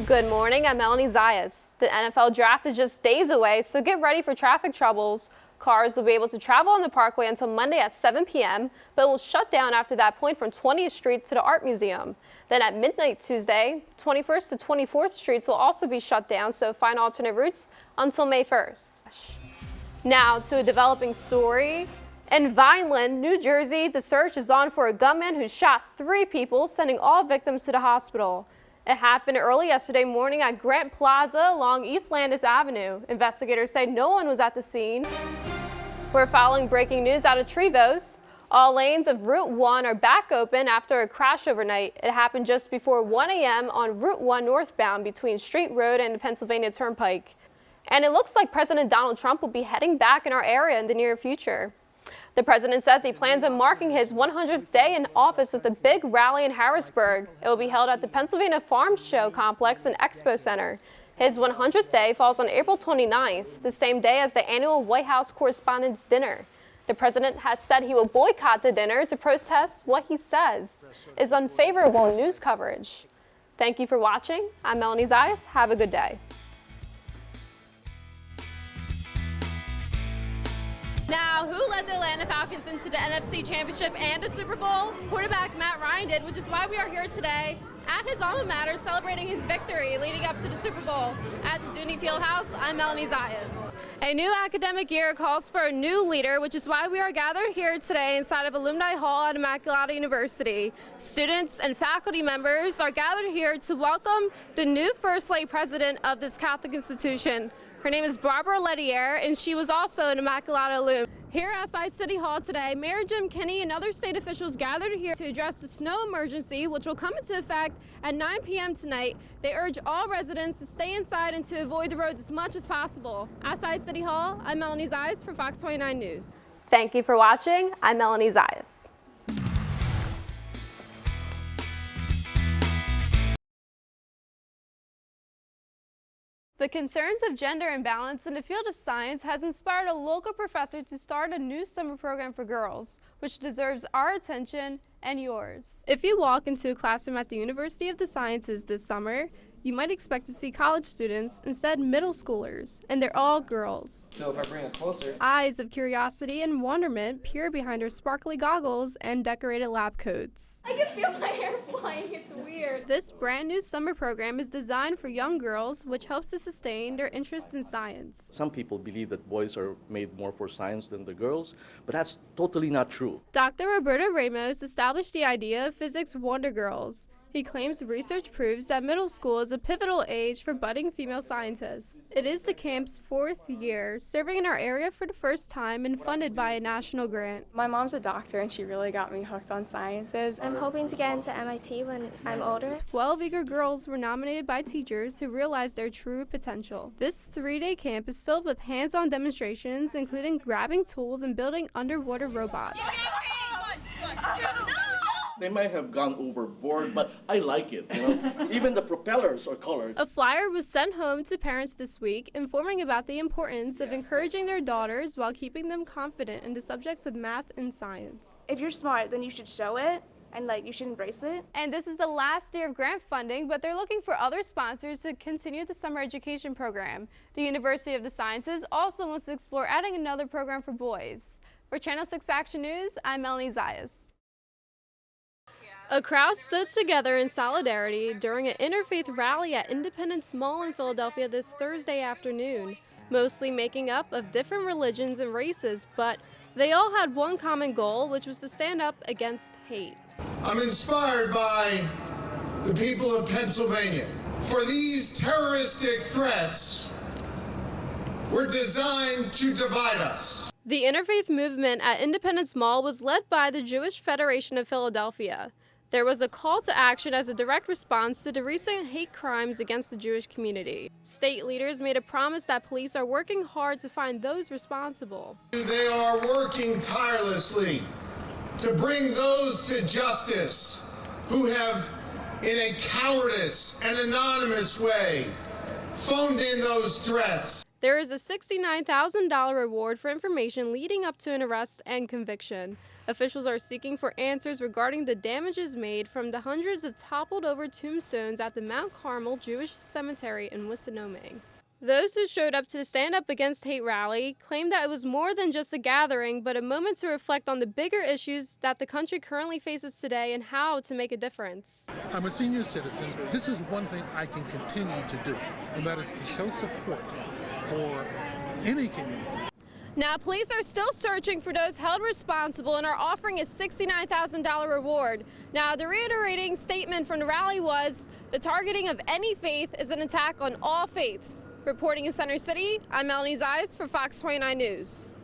Good morning, I'm Melanie Zayas. The NFL draft is just days away, so get ready for traffic troubles. Cars will be able to travel on the Parkway until Monday at 7 p.m., but will shut down after that point from 20th Street to the Art Museum. Then at midnight Tuesday, 21st to 24th Streets will also be shut down, so find alternate routes until May 1st. Now to a developing story. In Vineland, New Jersey, the search is on for a gunman who shot 3 people, sending all victims to the hospital. It happened early yesterday morning at Grant Plaza along East Landis Avenue. Investigators say no one was at the scene. We're following breaking news out of Trevose. All lanes of Route 1 are back open after a crash overnight. It happened just before 1 a.m. on Route 1 northbound between Street Road and the Pennsylvania Turnpike. And it looks like President Donald Trump will be heading back in our area in the near future. The president says he plans on marking his 100th day in office with a big rally in Harrisburg. It will be held at the Pennsylvania Farm Show Complex and Expo Center. His 100th day falls on April 29th, the same day as the annual White House Correspondents' Dinner. The president has said he will boycott the dinner to protest what he says is unfavorable news coverage. Thank you for watching. I'm Melanie Zayas. Have a good day. Now, who led the Atlanta Falcons into the NFC Championship and the Super Bowl? Quarterback Matt Ryan did, which is why we are here today at his alma mater celebrating his victory leading up to the Super Bowl. At the Dooney Fieldhouse, I'm Melanie Zayas. A new academic year calls for a new leader, which is why we are gathered here today inside of Alumni Hall at Immaculata University. Students and faculty members are gathered here to welcome the new First Lady President of this Catholic institution. Her name is Barbara Lettier, and she was also an Immaculata alum. Here outside City Hall today, Mayor Jim Kenney and other state officials gathered here to address the snow emergency, which will come into effect at 9 p.m. tonight. They urge all residents to stay inside and to avoid the roads as much as possible. Outside City Hall, I'm Melanie Zayas for Fox 29 News. Thank you for watching. I'm Melanie Zayas. The concerns of gender imbalance in the field of science has inspired a local professor to start a new summer program for girls, which deserves our attention and yours. If you walk into a classroom at the University of the Sciences this summer, you might expect to see college students instead middle schoolers, and they're all girls. So if I bring it closer. Eyes of curiosity and wonderment peer behind her sparkly goggles and decorated lab coats. I can feel my hair flying, it's weird. This brand new summer program is designed for young girls, which hopes to sustain their interest in science. Some people believe that boys are made more for science than the girls, but that's totally not true. Dr. Roberto Ramos established the idea of Physics Wonder Girls. He claims research proves that middle school is a pivotal age for budding female scientists. It is the camp's 4th year, serving in our area for the first time and funded by a national grant. My mom's a doctor and she really got me hooked on sciences. I'm hoping to get into MIT when I'm older. 12 eager girls were nominated by teachers who realized their true potential. This 3-day camp is filled with hands-on demonstrations, including grabbing tools and building underwater robots. They might have gone overboard, but I like it, you know. Even the propellers are colored. A flyer was sent home to parents this week, informing about the importance of encouraging their daughters while keeping them confident in the subjects of math and science. If you're smart, then you should show it and you should embrace it. And this is the last year of grant funding, but they're looking for other sponsors to continue the summer education program. The University of the Sciences also wants to explore adding another program for boys. For Channel 6 Action News, I'm Melanie Zayas. A crowd stood together in solidarity during an interfaith rally at Independence Mall in Philadelphia this Thursday afternoon, mostly making up of different religions and races, but they all had one common goal, which was to stand up against hate. I'm inspired by the people of Pennsylvania. For these terroristic threats were designed to divide us. The interfaith movement at Independence Mall was led by the Jewish Federation of Philadelphia. There was a call to action as a direct response to the recent hate crimes against the Jewish community. State leaders made a promise that police are working hard to find those responsible. They are working tirelessly to bring those to justice who have, in a cowardice and anonymous way, phoned in those threats. There is a $69,000 reward for information leading up to an arrest and conviction. Officials are seeking for answers regarding the damages made from the hundreds of toppled over tombstones at the Mount Carmel Jewish Cemetery in Wissinoming. Those who showed up to the Stand Up Against Hate rally claimed that it was more than just a gathering, but a moment to reflect on the bigger issues that the country currently faces today and how to make a difference. I'm a senior citizen. This is one thing I can continue to do, and that is to show support for any community. Now, police are still searching for those held responsible and are offering a $69,000 reward. Now, the reiterating statement from the rally was, the targeting of any faith is an attack on all faiths. Reporting in Center City, I'm Melanie Zayas for Fox 29 News.